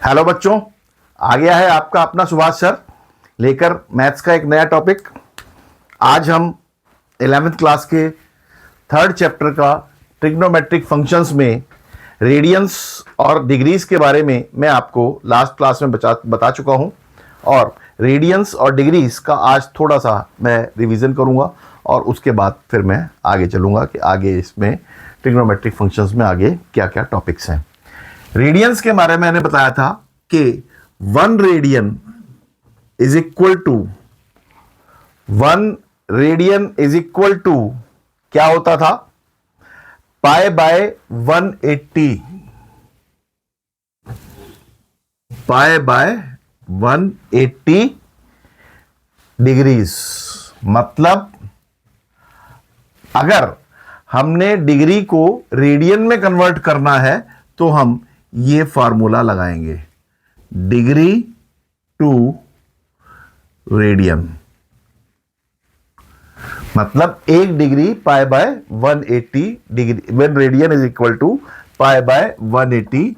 Hello बच्चों, आ गया है आपका अपना सुभाष सर लेकर मैथ्स का एक नया टॉपिक। आज हम 11th क्लास के थर्ड चैप्टर का ट्रिग्नोमेट्रिक फंक्शंस में रेडियंस और डिग्रीज के बारे में मैं आपको लास्ट क्लास में बता चुका हूं, और रेडियंस और डिग्रीज का आज थोड़ा सा मैं रिवीजन करूंगा और उसके बाद फिर मैं आगे चलूंगा कि आगे इसमें ट्रिग्नोमेट्रिक फंक्शंस में आगे क्या क्या टॉपिक्स हैं। रेडियंस के बारे में मैंने बताया था कि 1 radian is equal to 1 radian is equal to क्या होता था? Pi by 180, pi by 180 degrees. मतलब अगर हमने डिग्री को रेडियन में कन्वर्ट करना है तो हम ये फार्मूला लगाएंगे, डिग्री टू रेडियन। मतलब 1 degree pi by 180 degree, 1 radian is equal to pi by 180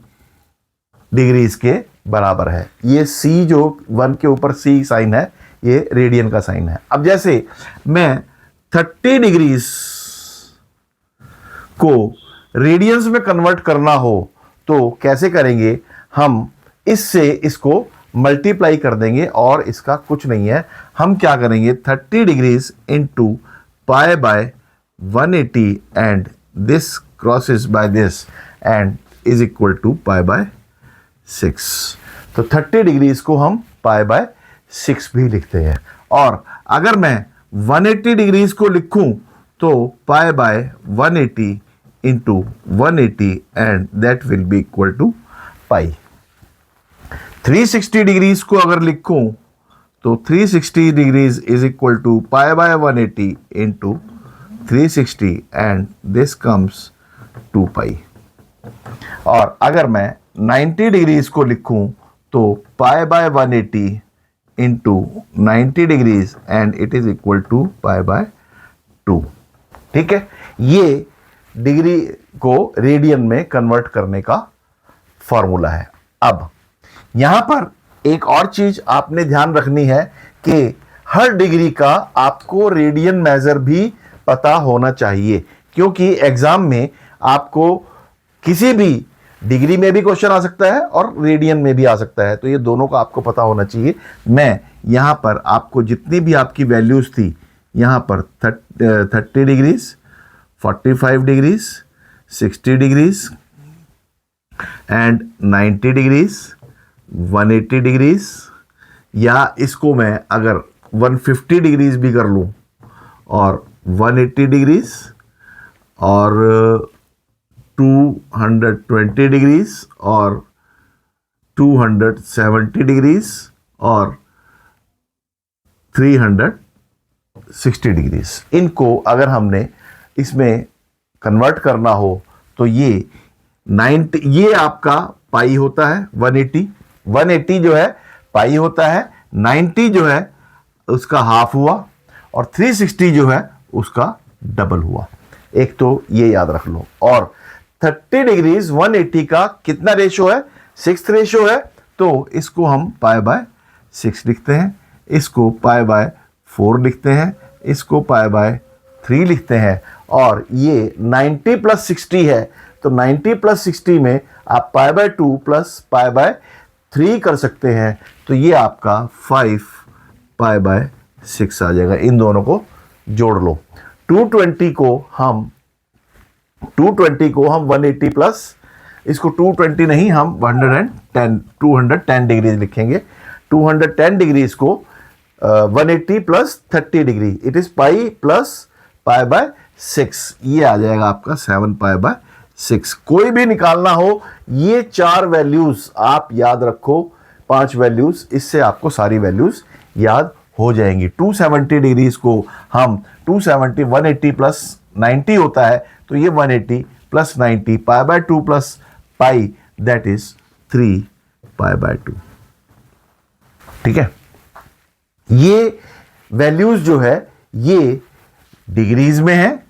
degrees के बराबर है। ये सी जो 1 के ऊपर सी साइन है, ये रेडियन का साइन है। अब जैसे मैं 30 डिग्रीज को रेडियंस में कन्वर्ट करना हो तो कैसे करेंगे? हम इससे इसको मल्टीप्लाई कर देंगे और इसका कुछ नहीं है। हम क्या करेंगे? 30 degrees into pi by 180 and this crosses by this and is equal to pi by 6। तो 30 डिग्रीज को हम पाई बाय 6 भी लिखते हैं। और अगर मैं 180 डिग्रीज को लिखूं तो पाई by 180 into 180 and that will be equal to pi। 360 degrees को अगर लिखूं तो 360 degrees is equal to pi by 180 into 360 and this comes 2 pi। और अगर मैं 90 डिग्रीज को लिखूं तो pi by 180 into 90 degrees and it is equal to pi by 2। ठीक है, ये डिग्री को रेडियन में कन्वर्ट करने का फॉर्मूला है। अब यहां पर एक और चीज आपने ध्यान रखनी है कि हर डिग्री का आपको रेडियन मेजर भी पता होना चाहिए, क्योंकि एग्जाम में आपको किसी भी डिग्री में भी क्वेश्चन आ सकता है और रेडियन में भी आ सकता है, तो ये दोनों का आपको पता होना चाहिए। मैं यहां पर आपको जितनी भी आपकी वैल्यूज थी, यहां पर 30 degrees, 45 degrees, 60 degrees and 90 degrees, 180 degrees, या इसको मैं अगर 150 डिग्रीज भी कर लूं और 180 डिग्रीज और 220 डिग्रीज और 270 डिग्रीज और 360 डिग्रीज, इनको अगर हमने इसमें कन्वर्ट करना हो तो ये 90, ये आपका पाई होता है 180 जो है पाई होता है, 90 जो है उसका हाफ हुआ और 360 जो है उसका डबल हुआ। एक तो ये याद रख लो। और 30 डिग्रीज 180 का कितना रेशो है? 6 रेशो है, तो इसको हम पाई बाय 6 लिखते हैं, इसको पाई बाय 4 लिखते हैं, इसको पाई बाय 3 लिखते हैं। और ये 90 प्लस 60 है, तो 90 प्लस 60 में आप pi by 2 plus pi by 3 कर सकते हैं, तो ये आपका 5 पाई बाय 6 आ जाएगा। इन दोनों को जोड़ लो। 220 को हम 180 प्लस, इसको 220 नहीं, हम 210 डिग्रीज लिखेंगे। 210 डिग्रीज को 180 plus 30 degree, it is pi plus pi by 6, ये आ जाएगा आपका 7 पाई बाय 6। कोई भी निकालना हो, ये 4 वैल्यूज आप याद रखो, 5 वैल्यूज, इससे आपको सारी वैल्यूज याद हो जाएंगी। 270 डिग्रीज को हम 270, 180 प्लस 90 होता है, तो ये 180 plus 90 pi by 2 plus pi, that is 3 pi by 2। ठीक है, ये वैल्यूज जो है ये डिग्रीज में है,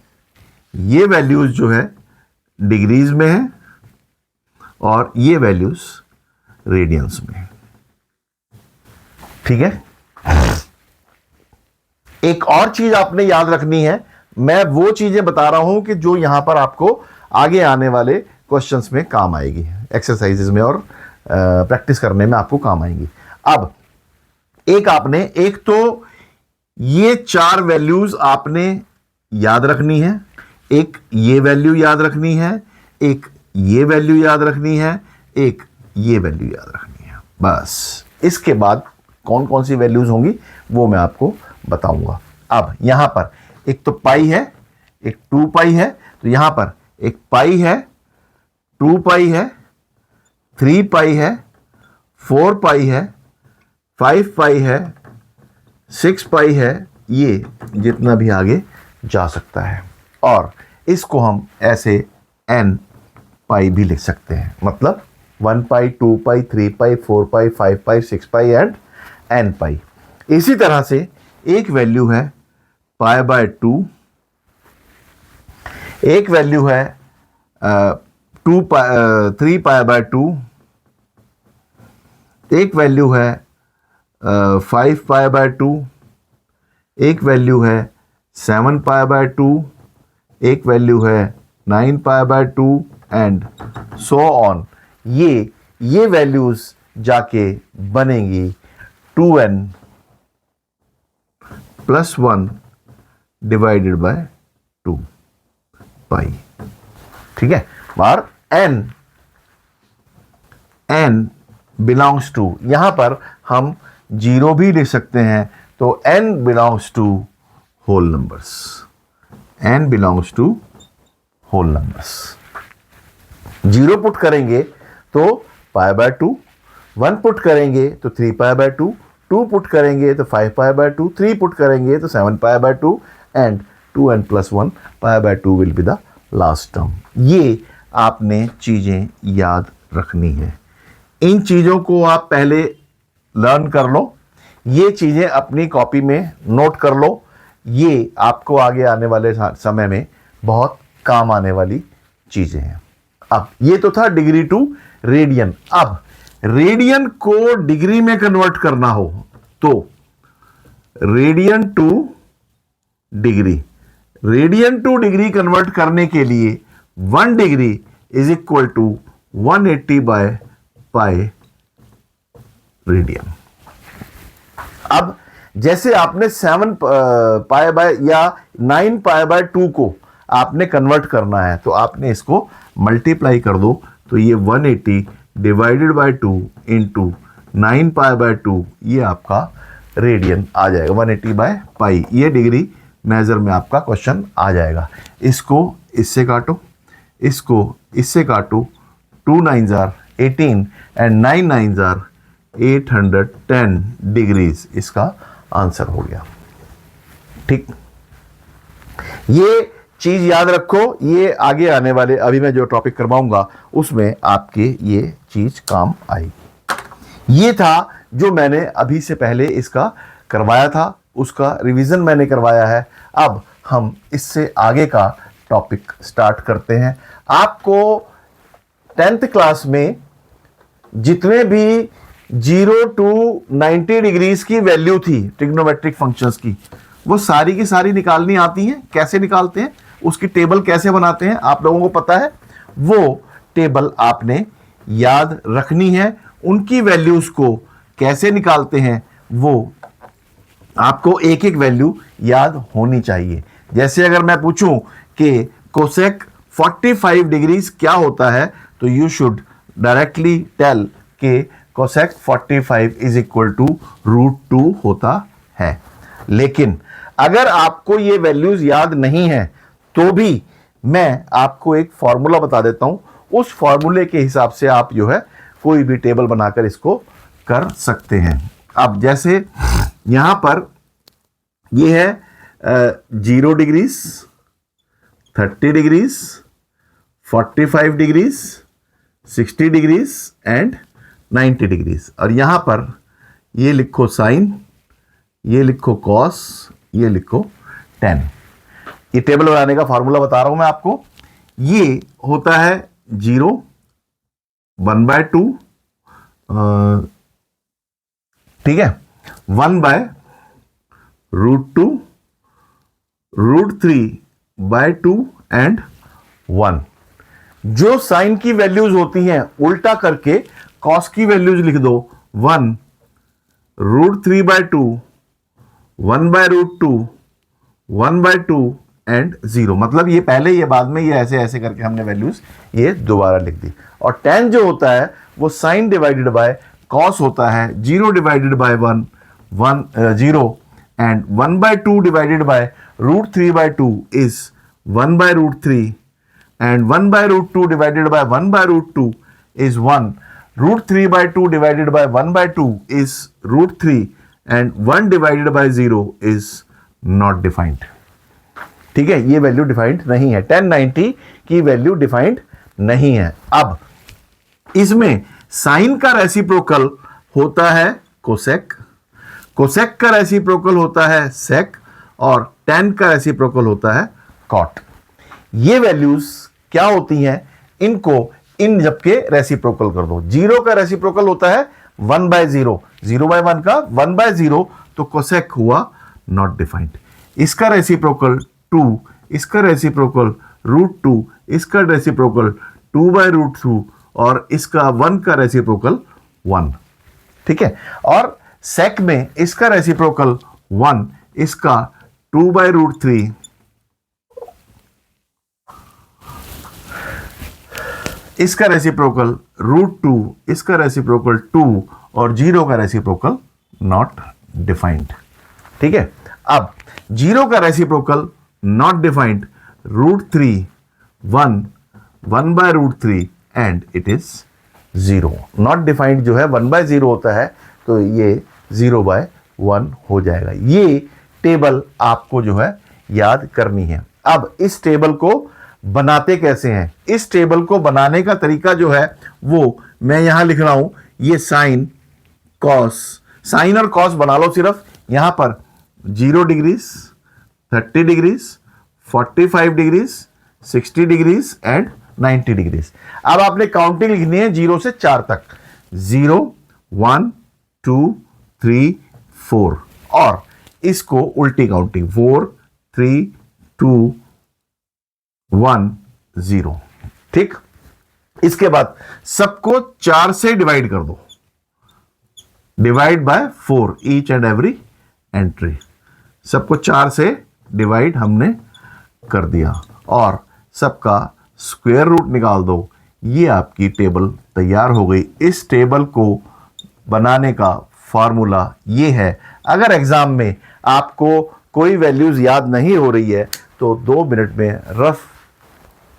ये वैल्यूज जो है डिग्रीज में है, और ये वैल्यूज रेडियंस में। ठीक है, एक और चीज आपने याद रखनी है, मैं वो चीजें बता रहा हूं कि जो यहां पर आपको आगे आने वाले क्वेश्चंस में काम आएगी, एक्सरसाइजेस में और प्रैक्टिस करने में आपको काम आएंगी। अब एक तो ये 4 वैल्यूज आपने याद रखनी है, एक ये वैल्यू याद रखनी है, एक ये वैल्यू याद रखनी है, एक ये वैल्यू याद रखनी है। बस इसके बाद कौन कौन सी वैल्यूज होंगी वो मैं आपको बताऊंगा। अब यहां पर एक तो पाई है, एक 2 पाई है, तो यहां पर एक पाई है, 2 पाई है, 3 पाई है, 4 पाई है, 5 पाई है, 6 पाई है, ये जितना भी आगे जा सकता है। और इसको हम ऐसे n पाई भी लिख सकते हैं, मतलब 1 पाई, 2 पाई, 3 पाई, 4 पाई, 5 पाई, 6 पाई एंड n पाई। इसी तरह से एक वैल्यू है पाई बाय 2, एक वैल्यू है 3 पाई बाय 2, एक वैल्यू है 5 पाई बाय 2, एक वैल्यू है 7 पाई बाय 2, एक वैल्यू है 9 pi by 2 and so on. ये वैल्यूज जाके बनेंगी 2n प्लस 1 डिवाइडेड बाय 2 पाई। ठीक है, और n बिलोंग्स टू, यहां पर हम 0 भी लिख सकते हैं, तो n belongs to whole numbers, n belongs to whole numbers. 0 put करेंगे तो पाई बाय 2, 1 पुट करेंगे तो 3 पाई बाय 2, 2 पुट करेंगे तो 5 पाई बाय 2, 3 पुट करेंगे तो 7 pi by 2 and 2n plus 1 pi by 2 will be the last term. ये आपने चीजें याद रखनी है, इन चीजों को आप पहले लर्न कर लो, ये चीजें अपनी कॉपी में नोट कर लो, ये आपको आगे आने वाले समय में बहुत काम आने वाली चीजें हैं। अब ये तो था डिग्री टू रेडियन। अब रेडियन को डिग्री में कन्वर्ट करना हो तो radian to degree, radian to degree convert करने के लिए 1 degree is equal to 180 by pi radian. अब जैसे आपने 7 पाई बाय या 9 पाई बाय 2 को आपने कन्वर्ट करना है, तो आपने इसको मल्टीप्लाई कर दो, तो ये 180 divided by 2 into 9 pi by 2, ये आपका रेडियन आ जाएगा 180 बाय पाई। ये डिग्री मेजर में आपका क्वेश्चन आ जाएगा। इसको इससे काटो, इसको इससे काटो, 2 9s are 18 and 9 9s are 810 degrees इसका आंसर हो गया। ठीक, ये चीज याद रखो, ये आगे आने वाले अभी मैं जो टॉपिक करवाऊंगा उसमें आपके ये चीज काम आएगी। ये था जो मैंने अभी से पहले इसका करवाया था, उसका रिवीजन मैंने करवाया है। अब हम इससे आगे का टॉपिक स्टार्ट करते हैं। आपको 10th क्लास में जितने भी 0 to 90 डिग्रीज की वैल्यू थी ट्रिग्नोमेट्रिक फंक्शंस की, वो सारी की सारी निकालनी आती हैं। कैसे निकालते हैं, उसकी टेबल कैसे बनाते हैं, आप लोगों को पता है। वो टेबल आपने याद रखनी है, उनकी वैल्यूज को कैसे निकालते हैं वो आपको एक एक वैल्यू याद होनी चाहिए। जैसे अगर मैं पूछूं कि कोसेक 45 डिग्रीज क्या होता है, तो यू शुड डायरेक्टली टेल कि कोसेक 45 इज इक्वल टू √2 होता है। लेकिन अगर आपको ये वैल्यूज याद नहीं है तो भी मैं आपको एक फॉर्मूला बता देता हूं, उस फॉर्मूले के हिसाब से आप जो है कोई भी टेबल बनाकर इसको कर सकते हैं। अब जैसे यहां पर ये है 0 degrees, 30 degrees, 45 degrees, 60 degrees and 90 degrees. और यहां पर ये लिखो साइन, ये लिखो कॉस, ये लिखो tan। ये टेबल बनाने का फॉर्मूला बता रहा हूं मैं आपको। ये होता है 0, 1/2, ठीक है, 1/√2, √3/2 एंड 1। जो साइन की वैल्यूज होती हैं उल्टा करके कॉस की वैल्यूज लिख दो। 1√3/2, 1/√2, 1/2 एंड 0। मतलब ये पहले, ये बाद में, ये ऐसे ऐसे करके हमने वैल्यूज ये दोबारा लिख दी। और tan जो होता है वो साइन डिवाइडेड बाय कॉस होता है। 0 divided by 1 0 and 1/2 divided by √3/2 is 1/√3 and 1/√2 divided by 1/√2 is 1. √3/2 divided by 1/2 is √3 and 1 divided by 0 is not defined. ठीक है, ये वैल्यू डिफाइंड नहीं है। 1090 की वैल्यू डिफाइंड नहीं है। अब इसमें साइन का रेसिप्रोकल होता है कोसेक, कोसेक का रेसिप्रोकल होता है सेक, और tan का रेसिप्रोकल होता है कॉट। ये वैल्यूज क्या होती हैं, इनको इन जबके रेसिप्रोकल कर दो। 0 का रेसिप्रोकल होता है 1/0, 0/1 का 1/0, तो कोसेक हुआ नॉट डिफाइंड। इसका रेसिप्रोकल 2, इसका रेसिप्रोकल √2, इसका रेसिप्रोकल 2/√2 और इसका 1 का रेसिप्रोकल 1। ठीक है, और सेक में इसका रेसिप्रोकल 1, इसका 2/√3, इसका रेसिप्रोकल √2, इसका रेसिप्रोकल 2 और 0 का रेसिप्रोकल नॉट डिफाइंड। ठीक है, अब 0 का reciprocal not defined √3, 1, 1/√3 and it is 0। Not defined जो है 1/0 होता है, तो ये 0/1 हो जाएगा। ये टेबल आपको जो है याद करनी है। अब इस टेबल को बनाते कैसे हैं, इस टेबल को बनाने का तरीका जो है वो मैं यहां लिख रहा हूं। ये साइन कॉस, साइन और कॉस बना लो सिर्फ। यहां पर 0 degrees, 30 degrees, 45 degrees, 60 degrees and 90 degrees. अब आपने काउंटिंग लिखनी है 0 से 4 तक। 0, 1, 2, 3, 4 और इसको उल्टी काउंटिंग 4, 3, 2, 1, 0। ठीक, इसके बाद सबको 4 से डिवाइड कर दो। Divide by 4 each and every entry. सबको 4 से डिवाइड हमने कर दिया और सबका स्क्वायर रूट निकाल दो। ये आपकी टेबल तैयार हो गई। इस टेबल को बनाने का फॉर्मूला ये है। अगर एग्जाम में आपको कोई वैल्यूज याद नहीं हो रही है तो 2 मिनट में रफ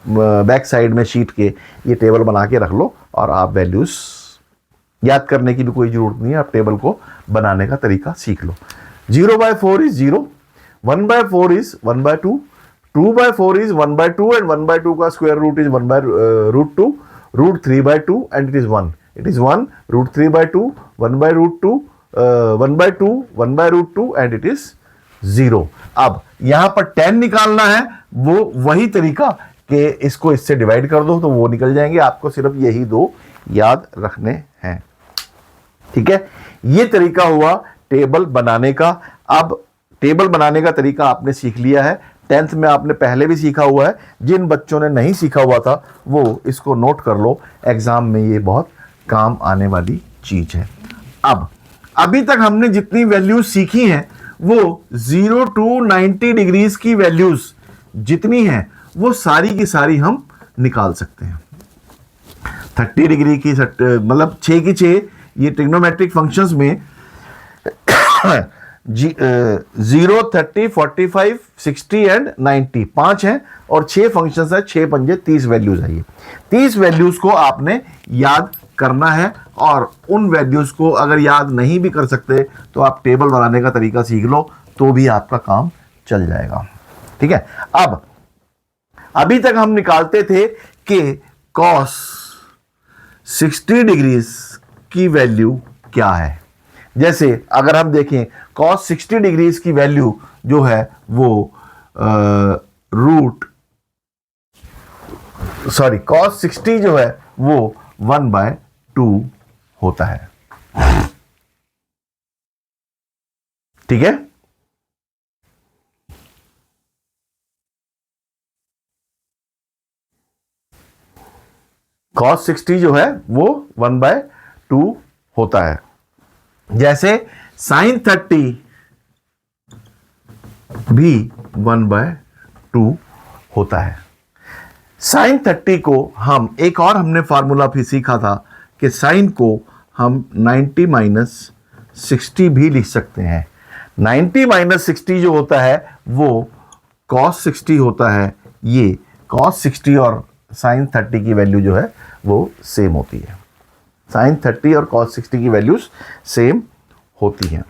बैक साइड में शीट के ये टेबल बना के रख लो और आप वैल्यूज याद करने की भी कोई जरूरत नहीं है। आप टेबल को बनाने का तरीका सीख लो। 0/4 इज 0, 1/4 इज 1/2, 2/4 इज 1/2 एंड 1/2 का square root is 1/√2, √3/2 and it is 1। It is 1, √3/2, 1/√2, 1/2, 1/√2 and it is 0। अब यहां पर 10 निकालना है, वो वही तरीका कि इसको इससे डिवाइड कर दो तो वो निकल जाएंगे। आपको सिर्फ यही 2 याद रखने हैं। ठीक है, ये तरीका हुआ टेबल बनाने का। अब टेबल बनाने का तरीका आपने सीख लिया है। 10th में आपने पहले भी सीखा हुआ है। जिन बच्चों ने नहीं सीखा हुआ था वो इसको नोट कर लो, एग्जाम में ये बहुत काम आने वाली चीज है। अब अभी तक हमने जितनी वैल्यूज सीखी हैं वो 0 to 90 डिग्रीज की वैल्यूज जितनी हैं वो सारी की सारी हम निकाल सकते हैं। 30 डिग्री की मतलब 6 की 6 ये ट्रिग्नोमेट्रिक फंक्शंस में 0, 30, 45, 60 एंड 90 5 हैं और 6 फंक्शंस है। 6 पंजे 30 वैल्यूज है। ये 30 वैल्यूज को आपने याद करना है और उन वैल्यूज को अगर याद नहीं भी कर सकते तो आप टेबल बनाने का तरीका सीख लो तो भी आपका काम चल जाएगा। ठीक है, अब अभी तक हम निकालते थे कि cos 60 डिग्रीज की वैल्यू क्या है। जैसे अगर हम देखें cos 60 डिग्रीज की वैल्यू जो है वो cos 60 जो है वो 1/2 होता है। ठीक है, cos 60 जो है वो 1/2 होता है। जैसे sin 30 भी 1/2 होता है। sin 30 को हम एक और हमने फार्मूला भी सीखा था कि sin को हम 90 - 60 भी लिख सकते हैं। 90 - 60 जो होता है वो cos 60 होता है। ये cos 60 और sin 30 की वैल्यू जो है वो सेम होती है। sin 30 और cos 60 की वैल्यूज सेम होती हैं।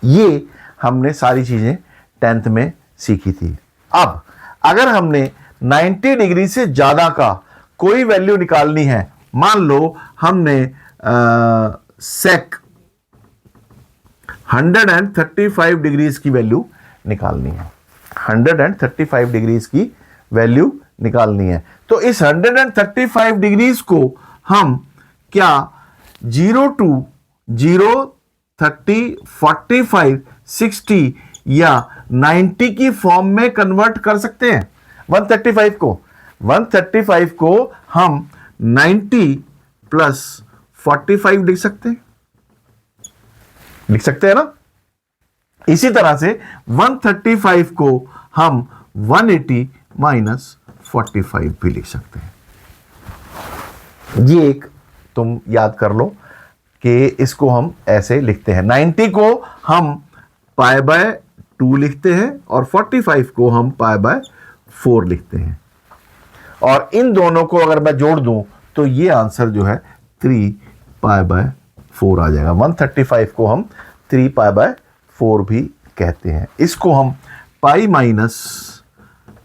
ये हमने सारी चीजें 10th में सीखी थी। अब अगर हमने 90 डिग्री से ज्यादा का कोई वैल्यू निकालनी है, मान लो हमने सेक 135 डिग्रीज की वैल्यू निकालनी है, 135 डिग्रीज की वैल्यू निकालनी है, तो इस 135 डिग्रीज को हम क्या 0 to 0, 30, 45, 60 या 90 की फॉर्म में कन्वर्ट कर सकते हैं। 135 को हम 90 प्लस 45 लिख सकते हैं ना। इसी तरह से 135 को हम 180 माइनस 45 भी लिख सकते हैं। ये एक तुम याद कर लो कि इसको हम ऐसे लिखते हैं। 90 को हम π/2 लिखते हैं और 45 को हम π/4 लिखते हैं। और इन दोनों को अगर मैं जोड़ दूं तो ये आंसर जो है 3π/4 आ जाएगा। 135 को हम 3π/4 भी कहते हैं। इसको हम पाई माइनस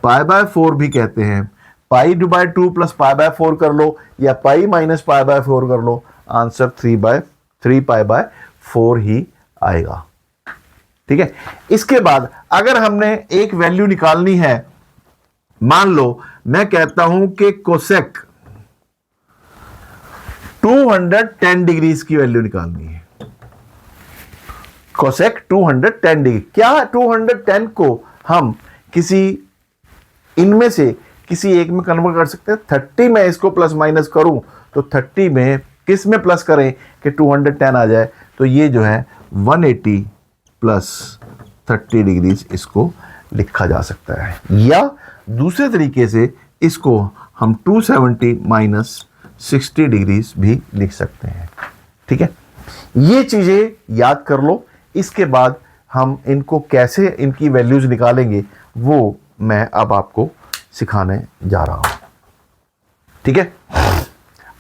π/4 भी कहते हैं। π/2 प्लस π/4 कर लो या पाई माइनस π/4 कर लो, आंसर 3π/4 ही आएगा। ठीक है, इसके बाद अगर हमने एक वैल्यू निकालनी है, मान लो मैं कहता हूं कि कोसेक 210 डिग्रीज की वैल्यू निकालनी है। कोसेक 210 डिग्री, क्या 210 को हम किसी इनमें से किसी एक में कन्वर्ट कर सकते हैं? 30 में इसको प्लस माइनस करूं तो 30 में किस में प्लस करें कि 210 आ जाए, तो ये जो है 180 प्लस 30 डिग्रीज इसको लिखा जा सकता है। या दूसरे तरीके से इसको हम 270 माइनस 60 डिग्रीज भी लिख सकते हैं। ठीक है, ये चीजें याद कर लो। इसके बाद हम इनको कैसे इनकी वैल्यूज निकालेंगे वो मैं अब आपको सिखाने जा रहा हूं। ठीक है,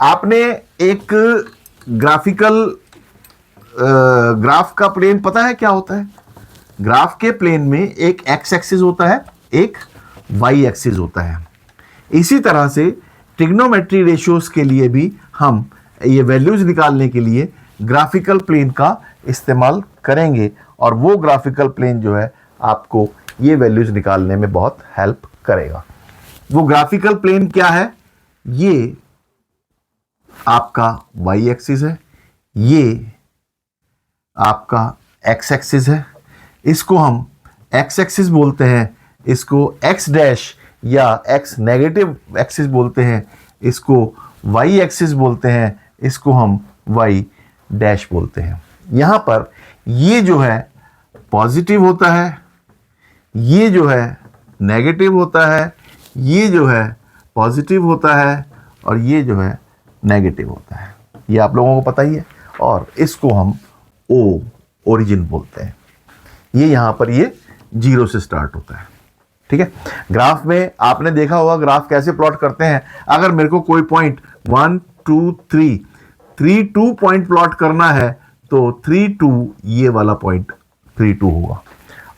आपने एक ग्राफ का प्लेन पता है क्या होता है? ग्राफ के प्लेन में एक एक्स एक्सिस होता है, एक वाई एक्सिस होता है। इसी तरह से ट्रिग्नोमेट्री रेशियोज के लिए भी हम ये वैल्यूज निकालने के लिए ग्राफिकल प्लेन का इस्तेमाल करेंगे, और वो ग्राफिकल प्लेन जो है आपको ये वैल्यूज निकालने में बहुत हेल्प करेगा। वो ग्राफिकल प्लेन क्या है? ये आपका वाई एक्सिस है, ये आपका एक्स एक्सिस है। इसको हम एक्स एक्सिस बोलते हैं, इसको एक्स डैश या एक्स नेगेटिव एक्सिस बोलते हैं, इसको वाई एक्सिस बोलते हैं, इसको हम वाई डैश बोलते हैं। यहां पर ये जो है पॉजिटिव होता है, ये जो है नेगेटिव होता है, ये जो है पॉजिटिव होता है और ये जो है नेगेटिव होता है। ये आप लोगों को पता ही है। और इसको हम ओ ओरिजिन बोलते हैं। ये यहां पर ये 0 से स्टार्ट होता है। ठीक है, ग्राफ में आपने देखा होगा ग्राफ कैसे प्लॉट करते हैं। अगर मेरे को कोई पॉइंट 1 2 3 2 पॉइंट प्लॉट करना है तो 3 2 ये वाला पॉइंट 3 2 होगा।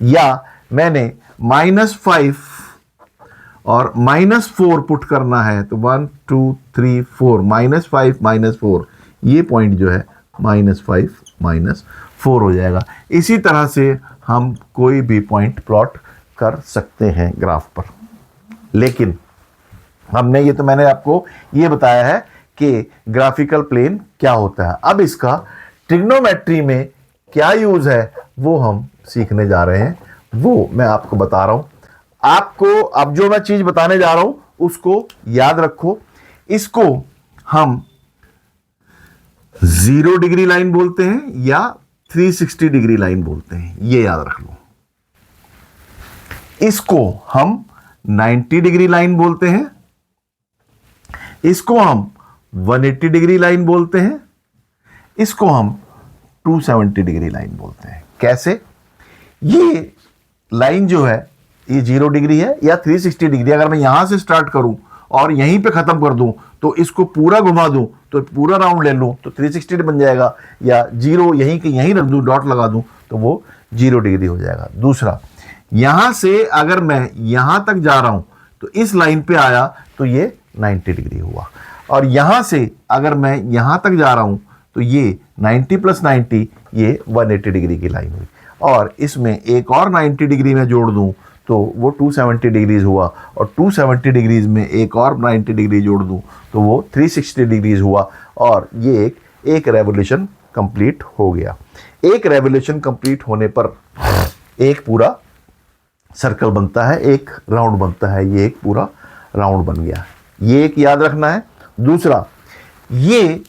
या मैंने -5 और -4 पुट करना है तो 1 2 3 4 -5 -4 ये पॉइंट जो है -5 -4 हो जाएगा। इसी तरह से हम कोई भी पॉइंट प्लॉट कर सकते हैं ग्राफ पर। लेकिन हमने ये तो मैंने आपको ये बताया है कि ग्राफिकल प्लेन क्या होता है। अब इसका ट्रिग्नोमेट्री में क्या यूज है वो हम सीखने जा रहे हैं, वो मैं आपको बता रहा हूं। आपको अब जो मैं चीज बताने जा रहा हूं उसको याद रखो। इसको हम 0 डिग्री लाइन बोलते हैं या 360 डिग्री लाइन बोलते हैं, ये याद रख लो। इसको हम 90 डिग्री लाइन बोलते हैं, इसको हम 180 डिग्री लाइन बोलते हैं, इसको हम 270 डिग्री लाइन बोलते हैं। कैसे? ये लाइन जो है ये 0 डिग्री है या 360 डिग्री, अगर मैं यहां से स्टार्ट करूं और यहीं पे खत्म कर दूं तो इसको पूरा घुमा दूं तो पूरा राउंड ले लूं तो 360 बन जाएगा, या 0 यहीं के यहीं रख दूं, डॉट लगा दूं तो वो 0 डिग्री हो जाएगा। दूसरा, यहां से अगर मैं यहां तक जा रहा हूं तो इस लाइन पे आया तो ये 90 डिग्री हुआ, और यहां से अगर मैं यहां तक जा रहा हूं तो ये 90 प्लस 90 ये 180 डिग्री की लाइन हुई, और इसमें एक और 90 डिग्री में जोड़ दूं तो वो 270 डिग्रीज हुआ, और 270 डिग्रीज में एक और 90 डिग्री जोड़ दूं तो वो 360 डिग्रीज हुआ, और ये एक रेवोल्यूशन कंप्लीट हो गया। एक रेवोल्यूशन कंप्लीट होने पर एक पूरा सर्कल बनता है, एक राउंड बनता है, ये एक पूरा राउंड बन गया। ये एक याद रखना है। दूसरा, ये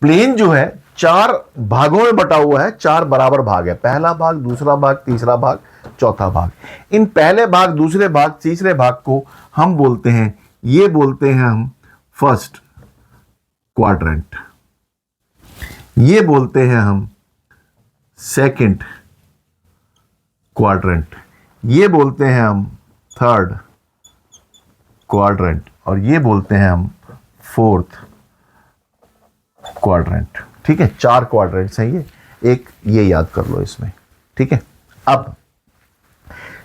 प्लेन जो है 4 भागों में बटा हुआ है, 4 बराबर भाग है, पहला भाग, दूसरा भाग, तीसरा भाग, चौथा भाग। इन पहले भाग, दूसरे भाग, तीसरे भाग को हम बोलते हैं, ये बोलते हैं हम फर्स्ट क्वाड्रेंट, ये बोलते हैं हम सेकंड क्वाड्रेंट, ये बोलते हैं हम थर्ड क्वाड्रेंट, और ये बोलते हैं हम फोर्थ क्वाड्रेंट। ठीक है, 4 क्वाड्रेंट्स हैं ये, एक ये याद कर लो इसमें। ठीक है, अब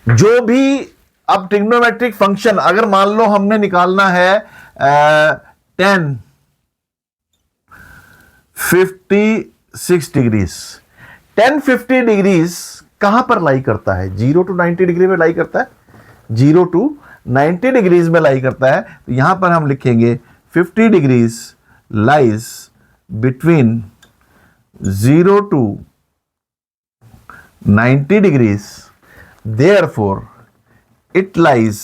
जो भी अब ट्रिग्नोमेट्रिक फंक्शन अगर मान लो हमने निकालना है 10 56 डिग्रीज, 10 50 डिग्रीज कहां पर लाई करता है? 0 to 90 डिग्री में लाई करता है, 0 to 90 डिग्रीज में लाई करता है। तो यहां पर हम लिखेंगे 50 degrees lies between 0 to 90 degrees, therefore it lies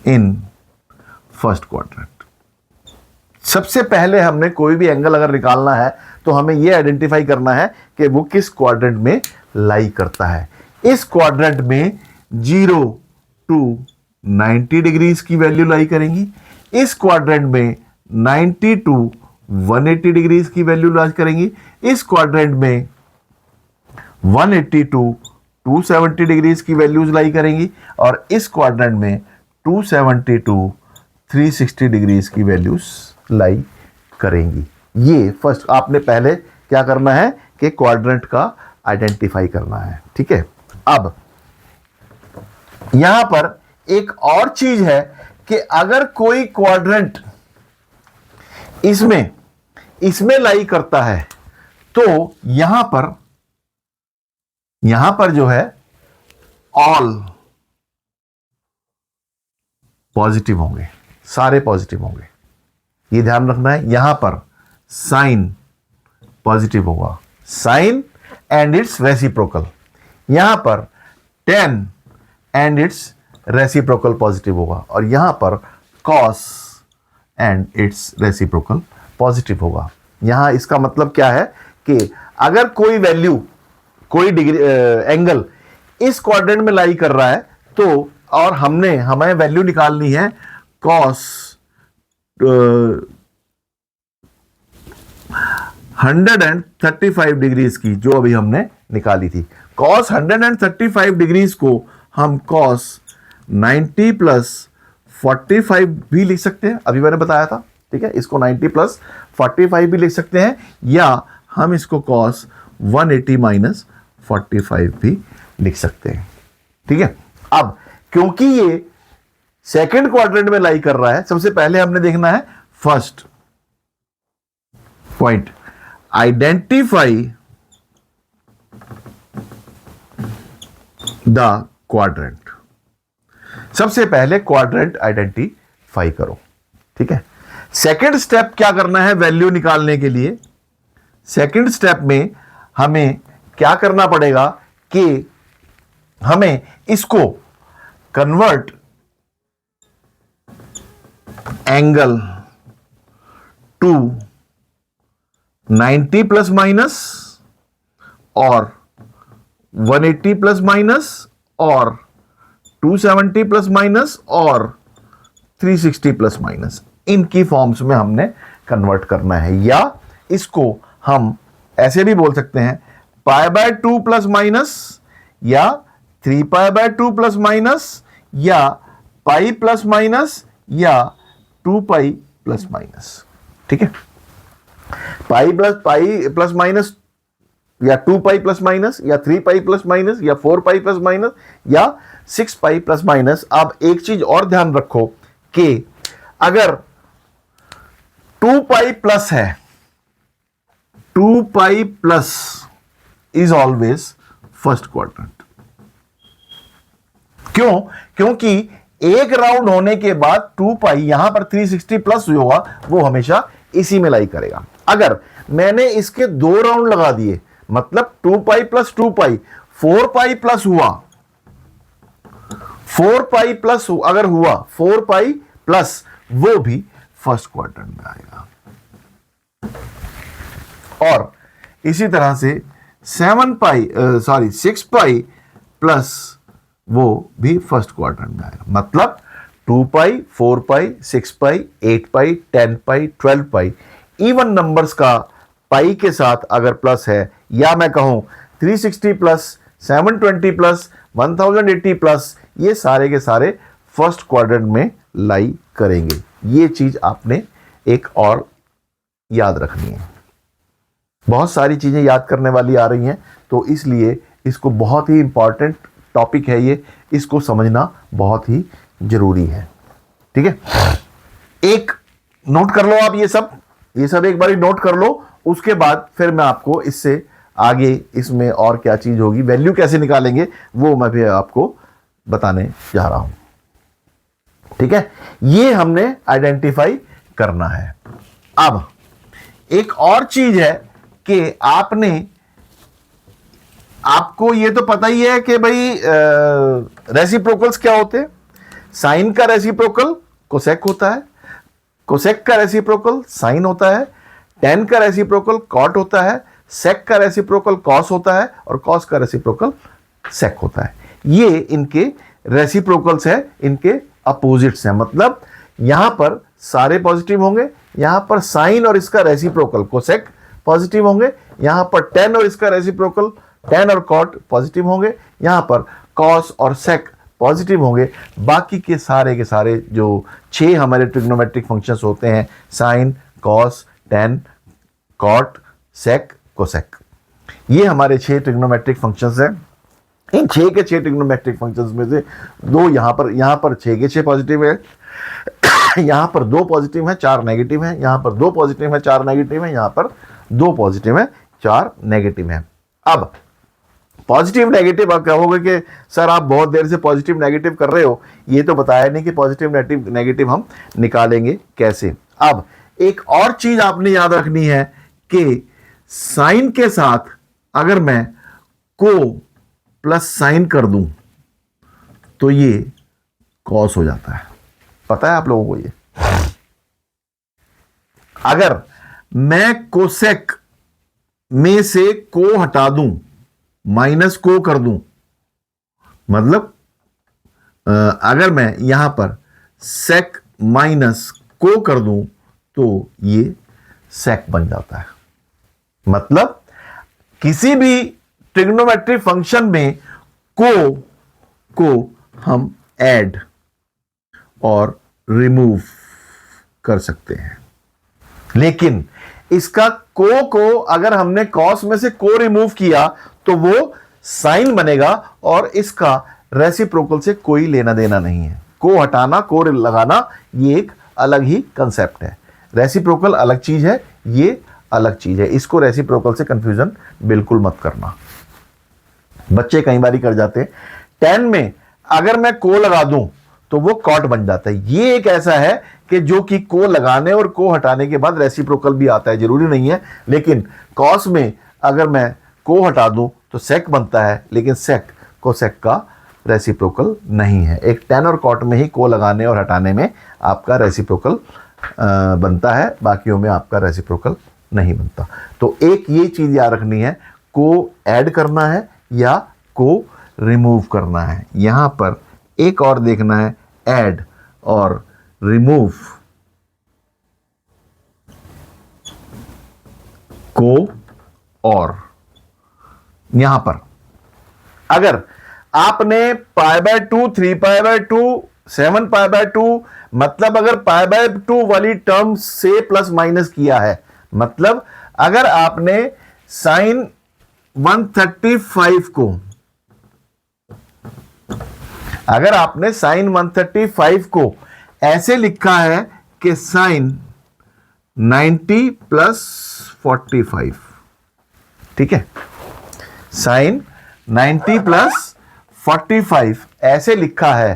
in first quadrant। सबसे पहले हमने कोई भी एंगल अगर निकालना है तो हमें यह आइडेंटिफाई करना है कि वो किस क्वाड्रेंट में लाई करता है। इस क्वाड्रेंट में 0 to 90 डिग्रीज की वैल्यू लाई करेंगी, इस क्वाड्रेंट में 90 to 180 डिग्रीज की वैल्यू लाई करेंगी, इस क्वाड्रेंट में 180 to 270 डिग्रीज की वैल्यूज लाई करेंगी, और इस क्वाड्रेंट में 270 to 360 डिग्रीज की वैल्यूज लाई करेंगी। ये फर्स्ट आपने पहले क्या करना है कि क्वाड्रेंट का आइडेंटिफाई करना है। ठीक है, अब यहां पर एक और चीज है कि अगर कोई क्वाड्रेंट इसमें लाई करता है तो यहां पर जो है ऑल पॉजिटिव होंगे, सारे पॉजिटिव होंगे, ये ध्यान रखना है। यहां पर साइन पॉजिटिव होगा, साइन एंड इट्स रेसिप्रोकल, यहां पर 10 एंड इट्स रेसिप्रोकल पॉजिटिव होगा, और यहां पर cos and it's reciprocal positive होगा। यहां इसका मतलब क्या है कि अगर कोई वैल्यू, कोई डिग्री एंगल इस क्वाड्रेंट में लाई कर रहा है तो, और हमें वैल्यू निकालनी है कॉस 135 डिग्रीज की, जो अभी हमने निकाली थी। कॉस 135 डिग्रीज को हम कॉस 90 प्लस 45 भी लिख सकते हैं, अभी मैंने बताया था। ठीक है, इसको 90 प्लस 45 भी लिख सकते हैं, या हम इसको कॉस 180 माइनस 45 भी लिख सकते हैं। ठीक है, अब क्योंकि ये सेकंड क्वाड्रेंट में लाई कर रहा है, सबसे पहले हमने देखना है first point, identify the quadrant. सबसे पहले क्वाड्रेंट आइडेंटिफाई करो। ठीक है, सेकंड स्टेप क्या करना है वैल्यू निकालने के लिए? सेकंड स्टेप में हमें क्या करना पड़ेगा कि हमें इसको convert angle to 90 plus minus और 180 प्लस माइनस और 270 प्लस माइनस और 360 प्लस माइनस, इनकी फॉर्म्स में हमने कन्वर्ट करना है। या इसको हम ऐसे भी बोल सकते हैं π/2 प्लस माइनस या 3π/2 प्लस माइनस या पाई प्लस माइनस या 2π प्लस माइनस। ठीक है, पाई प्लस माइनस या 2π प्लस माइनस या 3π प्लस माइनस या 4π प्लस माइनस या 6π प्लस माइनस। अब एक चीज और ध्यान रखो कि अगर 2π प्लस है, 2π plus is always first quadrant. क्यों? क्योंकि एक राउंड होने के बाद 2π यहां पर 360 प्लस होगा, वो हमेशा इसी में लाई करेगा। अगर मैंने इसके 2 राउंड लगा दिए, मतलब 2π प्लस 2π 4π प्लस हुआ, 4π प्लस अगर हुआ 4π प्लस, वो भी फर्स्ट क्वाड्रेंट में आएगा। और इसी तरह से 6π प्लस वो भी फर्स्ट क्वाड्रेंट में आएगा। मतलब 2π 4π 6π 8π 10π 12π इवन नंबर्स का पाई के साथ अगर प्लस है, या मैं कहूं 360 प्लस 720 प्लस 1080 प्लस, ये सारे के सारे फर्स्ट क्वाड्रेंट में लाई करेंगे। ये चीज आपने एक और याद रखनी है। बहुत सारी चीजें याद करने वाली आ रही हैं, तो इसलिए इसको बहुत ही इंपॉर्टेंट टॉपिक है ये, इसको समझना बहुत ही जरूरी है। ठीक है, एक नोट कर लो आप, ये सब एक बार नोट कर लो। उसके बाद फिर मैं आपको इससे आगे इसमें और क्या चीज होगी, वैल्यू कैसे निकालेंगे, वो मैं भी आपको बताने जा रहा हूं। ठीक है, ये हमने आइडेंटिफाई करना है। अब एक और चीज है कि आपको ये तो पता ही है कि भाई रेसिप्रोकल्स क्या होते हैं। साइन का रेसिप्रोकल कोसेक होता है, कोसेक का रेसिप्रोकल साइन होता है, टेन का रेसिप्रोकल कॉट होता है, सेक का रेसिप्रोकल कॉस होता है और कॉस का रेसिप्रोकल सेक होता है। ये इनके रेसिप्रोकल्स है, इनके अपोजिट्स हैं। मतलब यहां पर सारे पॉजिटिव होंगे, यहां पर साइन और इसका रेसिप्रोकल कोसेक पॉजिटिव होंगे, यहां पर टेन और इसका रेसिप्रोकल टेन और कॉट पॉजिटिव होंगे, यहां पर कॉस और सेक पॉजिटिव होंगे। बाकी के सारे जो 6 हमारे ट्रिग्नोमेट्रिक फंक्शंस होते हैं, साइन, कॉस, टेन, कॉट, सेक, कोसेक, ये हमारे 6 ट्रिग्नोमेट्रिक फंक्शंस हैं। इन 6 के 6 ट्रिग्नोमेट्रिक फंक्शंस में से 2 यहां पर 6 के 6 पॉजिटिव है, यहां पर 2 पॉजिटिव है 4 नेगेटिव है, यहां पर 2 पॉजिटिव है 4 नेगेटिव है, यहां पर 2 पॉजिटिव है 4 नेगेटिव है। अब पॉजिटिव नेगेटिव आप कहोगे कि सर आप बहुत देर से पॉजिटिव नेगेटिव कर रहे हो, ये तो बताया नहीं कि पॉजिटिव नेगेटिव हम निकालेंगे कैसे। अब एक और चीज आपने याद रखनी है कि साइन के साथ अगर मैं को प्लस साइन कर दूं तो ये कॉस हो जाता है। पता है आप लोगों को ये? अगर मैं कोसेक में से को हटा दूं, माइनस को कर दूं, मतलब अगर मैं यहां पर सेक माइनस को कर दूं तो ये सेक बन जाता है। मतलब किसी भी ट्रिग्नोमेट्रिक फंक्शन में को हम ऐड और रिमूव कर सकते हैं, लेकिन इसका को अगर हमने कॉस में से को रिमूव किया तो वो साइन बनेगा और इसका रेसिप्रोकल से कोई लेना देना नहीं है। को हटाना को लगाना ये एक अलग ही कंसेप्ट है। रेसिप्रोकल अलग चीज है, ये अलग चीज है। इसको रेसिप्रोकल से कंफ्यूजन बिल्कुल मत करना, बच्चे कई बार कर जाते हैं। 10 में अगर मैं को लगा दूं तो वो कॉट बन जाता है। ये एक ऐसा है कि जो कि को लगाने और को हटाने के बाद रेसिप्रोकल भी आता है, जरूरी नहीं है, लेकिन कॉस में अगर मैं को हटा दूं तो सेक बनता है, लेकिन सेक कोसेक का रेसिप्रोकल नहीं है। एक टेन और कॉट में ही को लगाने और हटाने में आपका रेसिप्रोकल बनता है, बाकियों में आपका रेसिप्रोकल नहीं बनता। तो एक ये चीज़ याद रखनी है, को ऐड करना है या को रिमूव करना है। यहाँ पर एक और देखना है, ऐड और रिमूव को, और यहां पर अगर आपने pi by 2, 3 pi by 2, 7 pi by 2, मतलब अगर पाई बाय 2 वाली टर्म से प्लस माइनस किया है, मतलब अगर आपने साइन 135 को, अगर आपने साइन 135 को ऐसे लिखा है कि साइन 90 प्लस 45, ठीक है, साइन 90 प्लस 45 ऐसे लिखा है,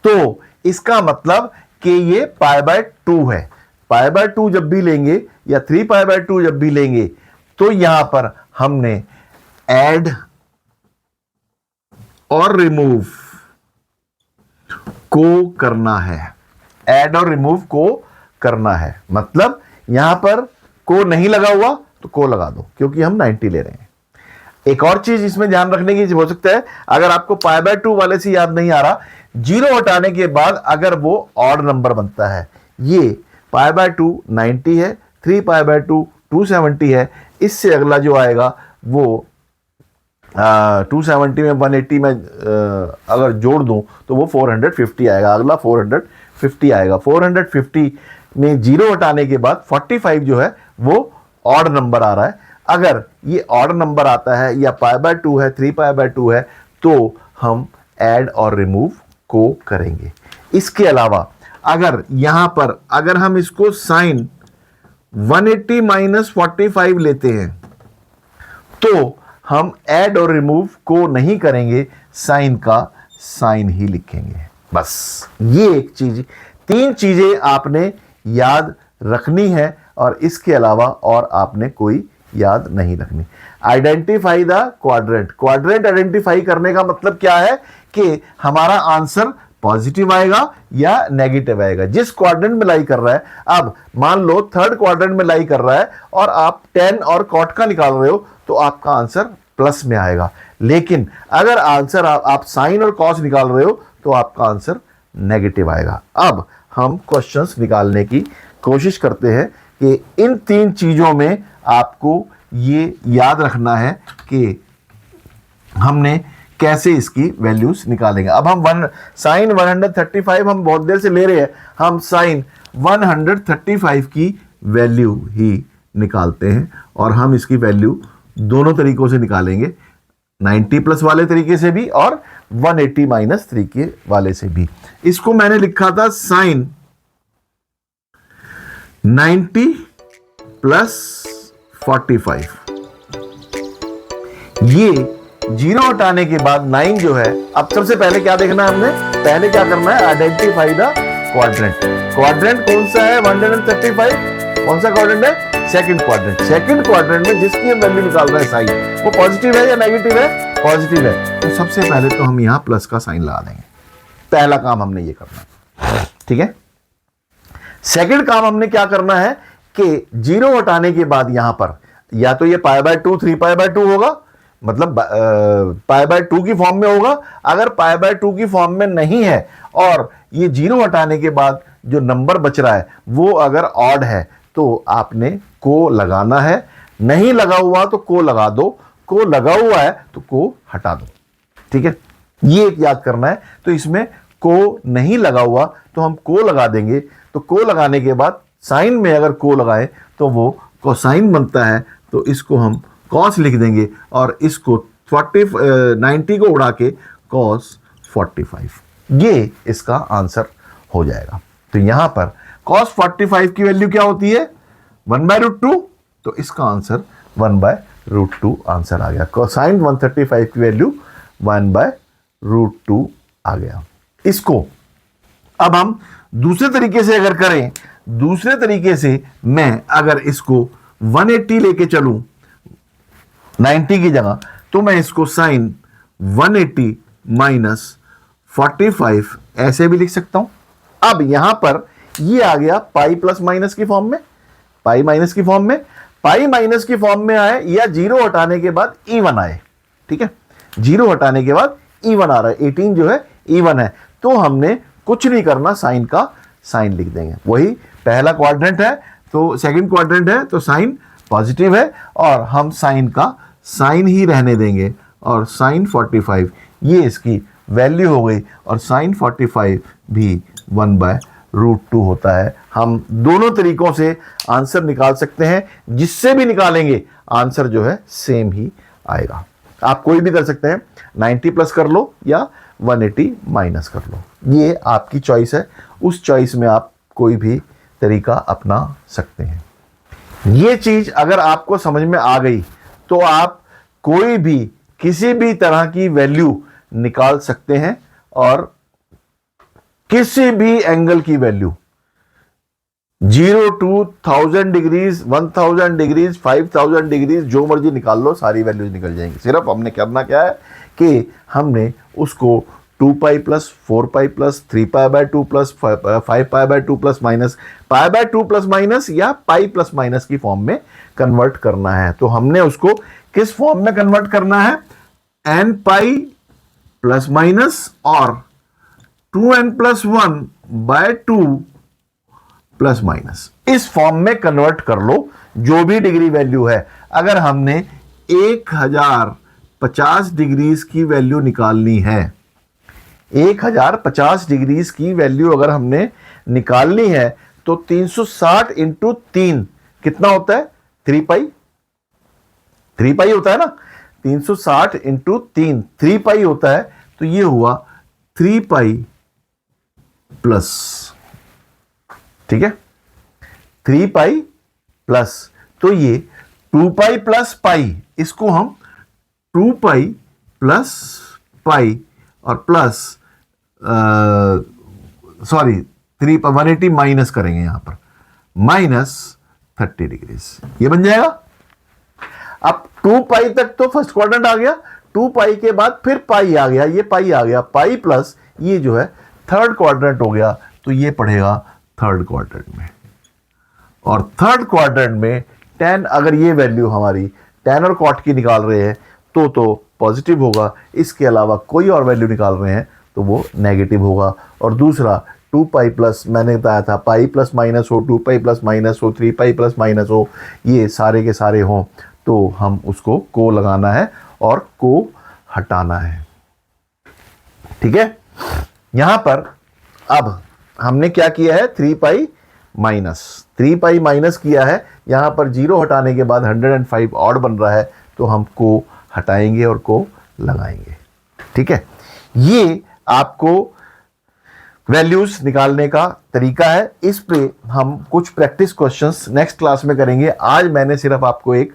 तो इसका मतलब कि ये पाई बाय 2 है। पाई बाय 2 जब भी लेंगे या 3 पाई बाय 2 जब भी लेंगे, तो यहां पर हमने ऐड और रिमूव को करना है, ऐड और रिमूव को करना है। मतलब यहां पर को नहीं लगा हुआ तो को लगा दो, क्योंकि हम 90 ले रहे हैं। एक और चीज इसमें ध्यान रखने की हो सकता है, अगर आपको पाई बाय 2 वाले से याद नहीं आ रहा, जीरो हटाने के बाद अगर वो ऑड नंबर बनता है, ये पाई बाय 2 90 है, 3 पाई बाय 2 270 है, इससे अगला जो आएगा वो 270 में 180 में अगर जोड़ दूं तो वो 450 आएगा, अगला 450 आएगा। 450 में जीरो हटाने के बाद 45 जो है वो ऑड नंबर आ रहा है। अगर ये ऑड नंबर आता है या पाई बाय 2 है, 3 पाई बाय 2 है, तो हम ऐड और रिमूव को करेंगे। इसके अलावा अगर यहां पर अगर हम इसको साइन 180 माइनस 45 लेते हैं, तो हम ऐड और रिमूव को नहीं करेंगे, साइन का साइन ही लिखेंगे। बस ये एक चीज, 3 चीजें आपने याद रखनी है, और इसके अलावा और आपने कोई याद नहीं रखनी। Identify the quadrant. Quadrant identify करने का मतलब क्या है कि हमारा आंसर पॉजिटिव आएगा या नेगेटिव आएगा, जिस क्वाड्रेंट में लाई कर रहा है। अब मान लो थर्ड क्वाड्रेंट में लाई कर रहा है और आप 10 और कॉट का निकाल रहे हो, तो आपका आंसर प्लस में आएगा। लेकिन अगर आंसर आप साइन और कॉस निकाल रहे हो तो आपका आंसर नेगेटिव आएगा। अब हम क्वेश्चंस निकालने की कोशिश करते हैं कि इन 3 चीजों में आपको ये याद रखना है कि हमने कैसे इसकी वैल्यूज निकालेंगे। अब हम साइन 135 हम बहुत देर से ले रहे हैं, हम साइन 135 की वैल्यू ही निकालते हैं, और हम इसकी वैल्यू दोनों तरीकों से निकालेंगे, 90 प्लस वाले तरीके से भी और 180 माइनस 3 के वाले से भी। इसको मैंने लिखा था साइन 90 प्लस 45, ये जीरो हटाने के बाद 9 जो है। अब सबसे पहले क्या देखना है हमने, पहले क्या करना है, आइडेंटिफाई द क्वाड्रेंट। क्वाड्रेंट कौन सा है 135, कौन सा क्वाड्रेंट है, सेकंड क्वाड्रेंट। सेकंड क्वाड्रेंट में जिसकी हम वैल्यू निकाल रहे हैं साइन, वो पॉजिटिव है या नेगेटिव है, पॉजिटिव है, तो सबसे पहले तो हम यहां प्लस का साइन लगा देंगे। पहला काम हमने ये करना है, ठीक है। सेकंड काम हमने क्या करना है कि जीरो हटाने के बाद यहां पर या तो ये पाई बाय 2 3 पाई बाय 2 होगा, मतलब पाई बाय 2 की फॉर्म में होगा। अगर पाई बाय 2 की फॉर्म में नहीं है और ये जीरो हटाने के बाद जो नंबर बच रहा है वो अगर ऑड है, तो आपने को लगाना है। नहीं लगा हुआ तो को लगा दो, को लगा हुआ है तो को हटा दो, ठीक है। ये एक याद करना है। तो इसमें को नहीं लगा हुआ तो हम को लगा देंगे, तो को लगाने के बाद साइन में अगर को लगाए तो वो कोसाइन बनता है, तो इसको हम कॉस लिख देंगे, और इसको 90 को उड़ा के कॉस 45, ये इसका आंसर हो जाएगा। तो यहां पर कॉस 45 की वैल्यू क्या होती है, 1/√2, तो इसका आंसर 1/√2 आंसर आ गया। कोसाइन 135 की वैल्यू 1/√2 आ गया। इसको अब हम दूसरे तरीके से अगर करें, दूसरे तरीके से मैं अगर इसको 180 लेके चलूं 90 की जगह, तो मैं इसको साइन 180 माइनस 45 ऐसे भी लिख सकता हूं। अब यहां पर ये आ गया पाई प्लस माइनस की फॉर्म में, पाई माइनस की फॉर्म में, पाई माइनस की फॉर्म में आए या जीरो हटाने के बाद इवन आए। ठीक है, जीरो हटाने के बाद इवन आ रहा है, 18 जो है इवन है, तो हमने कुछ नहीं करना, साइन का साइन लिख देंगे। वही पहला क्वाड्रेंट है तो सेकंड क्वाड्रेंट है तो साइन पॉजिटिव है, और हम साइन का साइन ही रहने देंगे, और साइन 45 ये इसकी वैल्यू हो गई, और साइन 45 भी 1/√2 होता है। हम दोनों तरीकों से आंसर निकाल सकते हैं, जिससे भी निकालेंगे आंसर जो है सेम ही आएगा। आप कोई भी कर सकते हैं, 90 प्लस कर लो या 180 माइनस कर लो, ये आपकी चॉइस है। उस चॉइस में आप कोई भी तरीका अपना सकते हैं। ये चीज अगर आपको समझ में आ गई तो आप कोई भी किसी भी तरह की वैल्यू निकाल सकते हैं, और किसी भी एंगल की value 0 to 1000 degrees, 1000 degrees, 5000 degrees, जो मर्जी निकाल लो, सारी वैल्यूज निकल जाएंगी। सिर्फ हमने करना क्या है कि हमने उसको 2 pi plus 4 pi plus 3 pi by 2 plus 5 pi by 2 plus minus pi by 2 plus minus या पाई प्लस माइनस की फॉर्म में कन्वर्ट करना है। तो हमने उसको किस फॉर्म में कन्वर्ट करना है, n पाई प्लस माइनस और 2n plus 1 by 2 plus minus, इस फॉर्म में कन्वर्ट कर लो, जो भी डिग्री वैल्यू है। अगर हमने 1050 डिग्रीज की वैल्यू निकालनी है, 1050 डिग्रीज की वैल्यू अगर हमने निकालनी है, तो 360 इंटू 3 कितना होता है, 3 पाई, 3 पाई होता है ना, 360 इंटू 3 3 पाई होता है, तो ये हुआ 3 पाई प्लस, ठीक है, 3 पाई प्लस, तो ये 2 पाई प्लस पाई, इसको हम 2 पाई प्लस पाई और प्लस 180 माइनस करेंगे यहां पर, माइनस 30 डिग्रीज, ये बन जाएगा। अब 2 पाई तक तो फर्स्ट क्वाड्रेंट आ गया, 2 पाई के बाद फिर पाई आ गया, ये पाई आ गया, पाई प्लस ये जो है थर्ड क्वाड्रेंट हो गया, तो ये पढ़ेगा थर्ड क्वाड्रेंट में। और थर्ड क्वाड्रेंट में 10, अगर ये वैल्यू हमारी 10 और कॉट की निकाल रहे हैं तो पॉजिटिव होगा, इसके अलावा कोई और वैल्यू निकाल रहे हैं तो वो नेगेटिव होगा। और दूसरा 2 पाई प्लस, मैंने बताया था पाई प्लस माइनस हो, 2 पाई प्लस माइनस हो, 3 पाई प्लस माइनस हो, ये सारे के सारे हों तो हम उसको को लगाना है और को हटाना है। ठीक है, यहां पर अब हमने क्या किया है, 3 पाई माइनस किया है, यहां पर जीरो हटाने के बाद 105 ऑड बन रहा है, तो हम को हटाएंगे और को लगाएंगे। ठीक है, ये आपको वैल्यूज निकालने का तरीका है। इस पे हम कुछ प्रैक्टिस क्वेश्चंस नेक्स्ट क्लास में करेंगे। आज मैंने सिर्फ आपको एक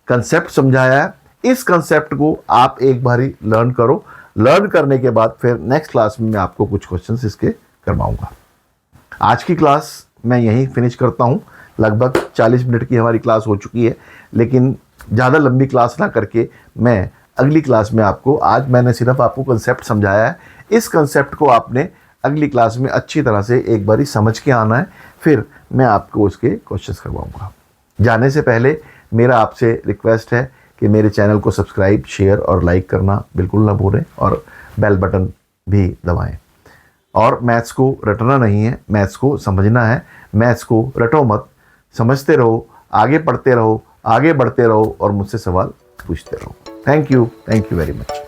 कंसेप्ट समझाया है, इस कंसेप्ट को आप एक बारी लर्न करो, लर्न करने के बाद फिर नेक्स्ट क्लास में मैं आपको कुछ क्वेश्चंस इसके करवाऊंगा। आज की क्लास मैं यहीं फिनिश करता हूं, लगभग 40 मिनट की हमारी क्लास हो चुकी है, लेकिन ज़्यादा लंबी क्लास ना करके मैं अगली क्लास में आपको, आज मैंने सिर्फ आपको कंसेप्ट समझाया है, इस कंसेप्ट को आपने अगली क्लास में अच्छी तरह से एक बारी समझ के आना है, फिर मैं आपको उसके क्वेश्चंस करवाऊंगा। जाने से पहले मेरा आपसे रिक्वेस्ट है कि मेरे चैनल को सब्सक्राइब, शेयर और लाइक करना बिल्कुल ना भूलें, और बेल बटन भी दबाएं। और मैथ्स को रटना नहीं है, मैथ्स को समझना है, मैथ्स को रटो मत, समझते रहो, आगे पढ़ते रहो, आगे बढ़ते रहो और मुझसे सवाल पूछते रहो। Thank you very much.